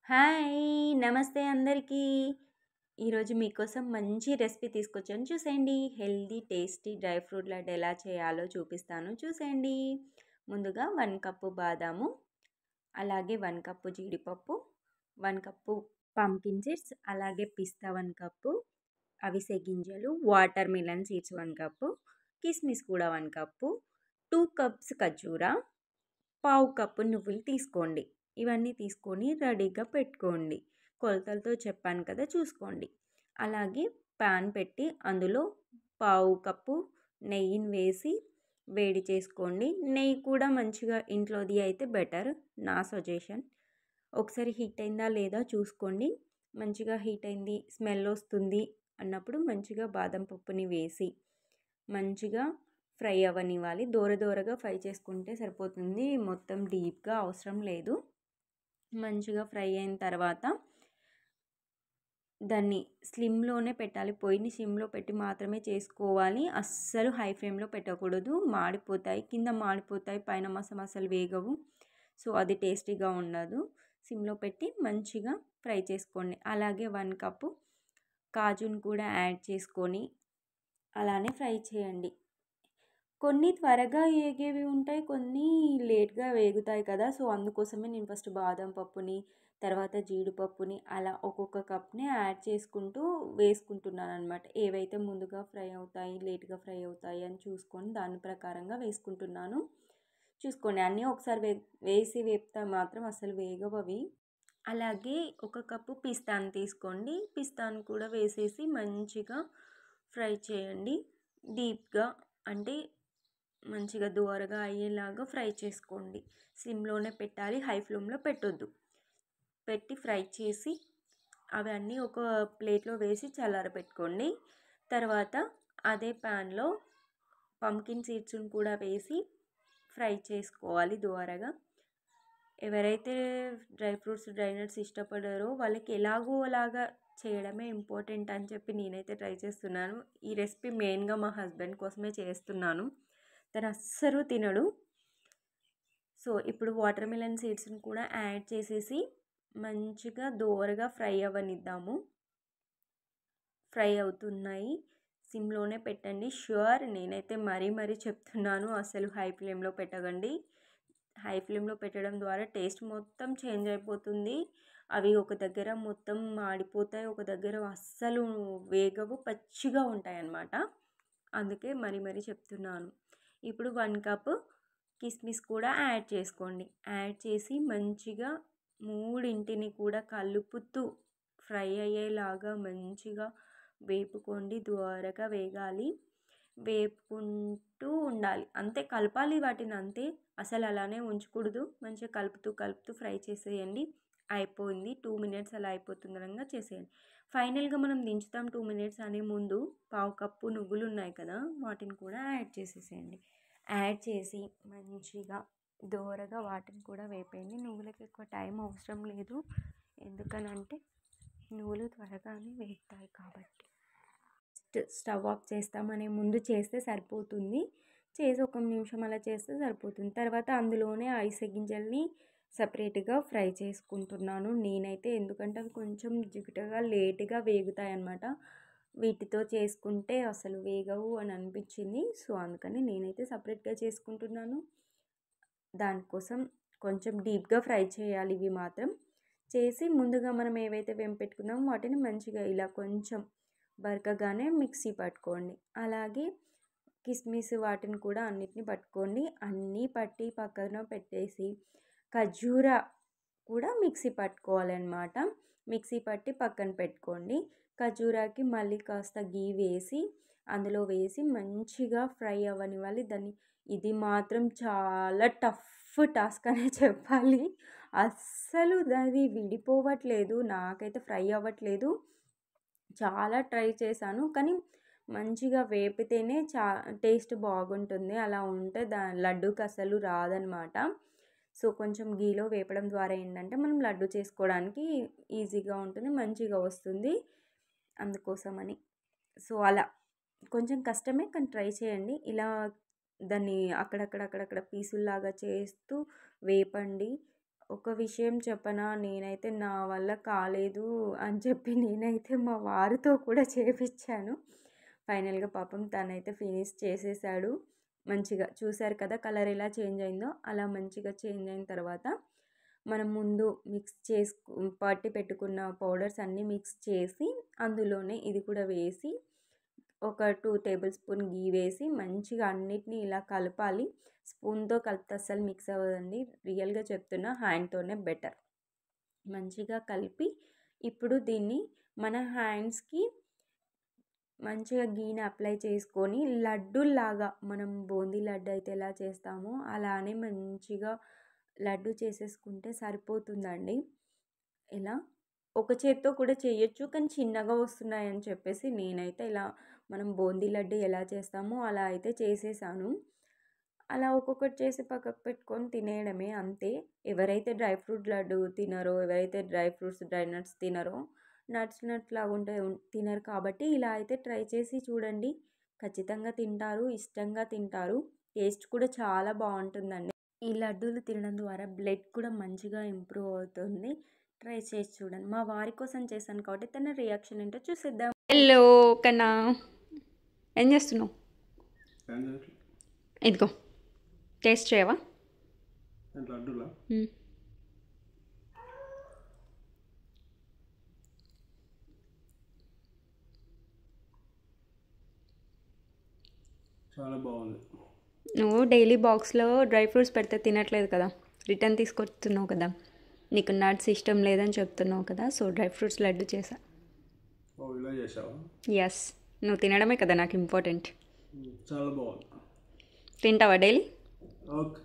Hi! నమస్తే అందరికీ. ఈరోజు మీకోసం మంచి రెసిపీ తీసుకొచ్చాను చూసేయండి. Healthy, tasty dry fruit laddu ఎలా చేయాలో చూపిస్తాను చూసేయండి. ముందుగా 1 కప్పు బాదాము, అలాగే 1 కప్పు జీడిపప్పు, 1 కప్పు పంకిన్ సీడ్స్, అలాగే పిస్తా 1 కప్పు, అవిసె గింజలు, వాటర్ మిలన్ సీడ్స్ 1 కప్పు, కిస్మిస్ కూడా 1 కప్పు, 2 కప్స్ ఖర్జూర, పావు కప్పు నువ్వులు తీసుకోండి. ఇవన్నీ తీసుకొని రెడీగా పెట్టుకోండి. కొలతలతో చెప్పాను కదా చూసుకోండి. అలాగే పాన్ పెట్టి అందులో పావు కప్పు నెయ్యిని వేసి వేడి చేసుకోండి. నెయ్యి కూడా మంచిగా ఇంట్లోది అయితే బెటర్, నా సజెషన్. ఒకసారి హీట్ అయిందా లేదా చూసుకోండి. మంచిగా హీట్ అయింది, స్మెల్ వస్తుంది అన్నప్పుడు మంచిగా బాదం పప్పుని వేసి మంచిగా ఫ్రై అవ్వనివ్వాలి. దోరగా ఫ్రై చేసుకుంటే సరిపోతుంది, మొత్తం డీప్గా అవసరం లేదు. మంచిగా ఫ్రై అయిన తర్వాత దాన్ని స్లిమ్లోనే పెట్టాలి. పొయ్యిని సిమ్లో పెట్టి మాత్రమే చేసుకోవాలి. అస్సలు హై ఫ్లేమ్లో పెట్టకూడదు, మాడిపోతాయి. కింద మాడిపోతాయి, పైన మసలు వేగవు. సో అది టేస్టీగా ఉండదు. సిమ్లో పెట్టి మంచిగా ఫ్రై చేసుకోండి. అలాగే 1 కప్పు కాజును కూడా యాడ్ చేసుకొని అలానే ఫ్రై చేయండి. కొన్ని త్వరగా వేగేవి ఉంటాయి, కొన్ని లేట్గా వేగుతాయి కదా. సో అందుకోసమే నేను ఫస్ట్ బాదం పప్పుని, తర్వాత జీడిపప్పుని అలా ఒక్కొక్క కప్ని యాడ్ చేసుకుంటూ వేసుకుంటున్నాను అనమాట. ఏవైతే ముందుగా ఫ్రై అవుతాయి, లేట్గా ఫ్రై అవుతాయి అని చూసుకొని దాని ప్రకారంగా వేసుకుంటున్నాను. చూసుకోండి, అన్నీ ఒకసారి వేసి వేపితే మాత్రం అసలు వేగవు అవి. అలాగే 1 కప్పు పిస్తాను తీసుకోండి. పిస్తాను కూడా వేసేసి మంచిగా ఫ్రై చేయండి. డీప్గా అంటే మంచిగా దోరగా అయ్యేలాగా ఫ్రై చేసుకోండి. సిమ్లోనే పెట్టాలి, హై ఫ్లేమ్లో పెట్టొద్దు. పెట్టి ఫ్రై చేసి అవన్నీ ఒక ప్లేట్లో వేసి చల్లారబెట్టుకోండి. తర్వాత అదే ప్యాన్లో పంకిన్ సీడ్స్ని కూడా వేసి ఫ్రై చేసుకోవాలి దోరగా. ఎవరైతే డ్రై ఫ్రూట్స్, డ్రై నట్స్ ఇష్టపడారో వాళ్ళకి ఎలాగో అలాగా చేయడమే ఇంపార్టెంట్ అని చెప్పి నేనైతే ట్రై చేస్తున్నాను. ఈ రెసిపీ మెయిన్గా మా హస్బెండ్ కోసమే చేస్తున్నాను, తను అస్సలు తినడు. సో ఇప్పుడు వాటర్ మిలన్ సీడ్స్ని కూడా యాడ్ చేసేసి మంచిగా దోరగా ఫ్రై అవ్వనిద్దాము. ఫ్రై అవుతున్నాయి, సిమ్లోనే పెట్టండి. ష్యూర్, నేనైతే మరీ చెప్తున్నాను, అసలు హై ఫ్లేమ్లో పెట్టకండి. హై ఫ్లేమ్లో పెట్టడం ద్వారా టేస్ట్ మొత్తం చేంజ్ అయిపోతుంది. అవి ఒక దగ్గర మొత్తం మాడిపోతాయి, ఒక దగ్గర అస్సలు వేగవు, పచ్చిగా ఉంటాయి అన్నమాట. అందుకే మరీ చెప్తున్నాను. ఇప్పుడు 1 కప్ కిస్మిస్ కూడా యాడ్ చేసుకోండి. యాడ్ చేసి మంచిగా మూడింటిని కూడా కలుపుతూ ఫ్రై అయ్యేలాగా మంచిగా వేపుకోండి. దోరగా వేగాలి, వేపుకుంటూ ఉండాలి, అంతే. కలపాలి వాటిని అంతే, అసలు అలానే ఉంచకూడదు. మంచిగా కలుపుతూ ఫ్రై చేసేయండి. అయిపోయింది, 2 మినిట్స్ అలా అయిపోతుందనగా చేసేయండి. ఫైనల్గా మనం దించుతాం 2 మినిట్స్ అనే ముందు పావు కప్పు నువ్వులు ఉన్నాయి కదా, వాటిని కూడా యాడ్ చేసేసేయండి. యాడ్ చేసి మంచిగా దోరగా వాటిని కూడా వేపేయండి. నువ్వులకి ఎక్కువ టైం అవసరం లేదు, ఎందుకనంటే నువ్వులు త్వరగానే వేగుతాయి కాబట్టి. స్టవ్ ఆఫ్ చేస్తామనే ముందు చేస్తే సరిపోతుంది. చేసి 1 నిమిషం అలా చేస్తే సరిపోతుంది. తర్వాత అందులోనే అవిసె గింజల్ని సపరేట్గా ఫ్రై చేసుకుంటున్నాను నేనైతే, ఎందుకంటే అవి కొంచెం జిగుటగా లేట్గా వేగుతాయి అన్నమాట. వీటితో చేసుకుంటే అసలు వేగవు అని అనిపించింది. సో అందుకని నేనైతే సపరేట్గా చేసుకుంటున్నాను. దానికోసం కొంచెం డీప్గా ఫ్రై చేయాలి ఇవి మాత్రం. చేసి ముందుగా మనం ఏవైతే పెట్టుకున్నామో వాటిని మంచిగా ఇలా కొంచెం బరకగానే మిక్సీ పట్టుకోండి. అలాగే కిస్మిస్ వాటిని కూడా అన్నిటిని పట్టుకోండి. అన్నీ పట్టి పక్కన పెట్టేసి ఖర్జూర కూడా మిక్సీ పట్టుకోవాలన్నమాట. మిక్సీ పట్టి పక్కన పెట్టుకోండి. ఖర్జూరాకి మళ్ళీ కాస్త గీ వేసి అందులో వేసి మంచిగా ఫ్రై అవ్వనివ్వాలి దాన్ని. ఇది మాత్రం చాలా టఫ్ టాస్క్ అనే చెప్పాలి. అస్సలు అది విడిపోవట్లేదు, నాకైతే ఫ్రై అవ్వట్లేదు. చాలా ట్రై చేశాను, కానీ మంచిగా వేపితేనే టేస్ట్ బాగుంటుంది. అలా ఉంటే లడ్డూకి అసలు రాదనమాట. సో కొంచెం గీలో వేపడం ద్వారా ఏంటంటే మనం లడ్డు చేసుకోవడానికి ఈజీగా ఉంటుంది, మంచిగా వస్తుంది, అందుకోసమని. సో అలా కొంచెం కష్టమే, కానీ ట్రై చేయండి. ఇలా దాన్ని అక్కడక్కడ పీసుల్లాగా చేస్తూ వేపండి. ఒక విషయం చెప్పనా, నేనైతే నా వల్ల కాలేదు అని చెప్పి నేనైతే మా వారితో కూడా చేపిచ్చాను. ఫైనల్‌గా పాపం తనైతే ఫినిష్ చేసేసాడు. మంచిగా చూసారు కదా కలర్ ఎలా చేంజ్ అయిందో, అలా మంచిగా చేంజ్ అయిన తర్వాత మనం ముందు పట్టి పెట్టుకున్న పౌడర్స్ అన్నీ మిక్స్ చేసి అందులోనే ఇది కూడా వేసి ఒక 2 టేబుల్ స్పూన్ ఘీ వేసి మంచిగా అన్నిటిని ఇలా కలపాలి. స్పూన్‌తో కలిపితే అస్సలు మిక్స్ అవ్వదండి. రియల్‌గా చెప్తున్నా, హ్యాండ్‌తోనే బెటర్. మంచిగా కలిపి ఇప్పుడు దీన్ని మన హ్యాండ్స్‌కి మంచిగా గీని అప్లై చేసుకొని లడ్డూలాగా మనం బూందీ లడ్డు అయితే ఎలా చేస్తామో అలానే మంచిగా లడ్డు చేసేసుకుంటే సరిపోతుందండి. ఇలా ఒక చేత్తో కూడా చేయొచ్చు, కానీ చిన్నగా వస్తున్నాయని చెప్పేసి నేనైతే ఇలా మనం బూందీ లడ్డు ఎలా చేస్తామో అలా అయితే చేసేసాను. అలా ఒక్కొక్కటి చేసి పక్కకు పెట్టుకొని తినేయడమే అంతే. ఎవరైతే డ్రై ఫ్రూట్ లడ్డు తినరో, ఎవరైతే డ్రై ఫ్రూట్స్, డ్రై నట్స్ తినరో, నట్స్ లాగా ఉంటాయి తినరు కాబట్టి ఇలా అయితే ట్రై చేసి చూడండి. ఖచ్చితంగా తింటారు, ఇష్టంగా తింటారు. టేస్ట్ కూడా చాలా బాగుంటుందండి. ఈ లడ్డూలు తినడం ద్వారా బ్లడ్ కూడా మంచిగా ఇంప్రూవ్ అవుతుంది. ట్రై చేసి చూడండి. మా వారి కోసం చేశాను కాబట్టి తన రియాక్షన్ ఏంటో చూసేద్దాం. హలో కన్నా, ఏం చేస్తున్నావు? ఇదిగో టేస్ట్ చేయవా? లడ్డూలా? చాలా బాగుంది. నువ్వు డైలీ బాక్స్లో డ్రై ఫ్రూట్స్ పెడితే తినట్లేదు కదా, రిటర్న్ తీసుకొస్తున్నావు కదా, నీకు నట్స్ ఇష్టం లేదని చెప్తున్నావు కదా, సో డ్రై ఫ్రూట్స్ లడ్డు చేసా. ఇలా చేసావా? ఎస్, నువ్వు తినడమే కదా నాకు ఇంపార్టెంట్. చాలా బాగుంది. తింటావా డైలీ? ఓకే.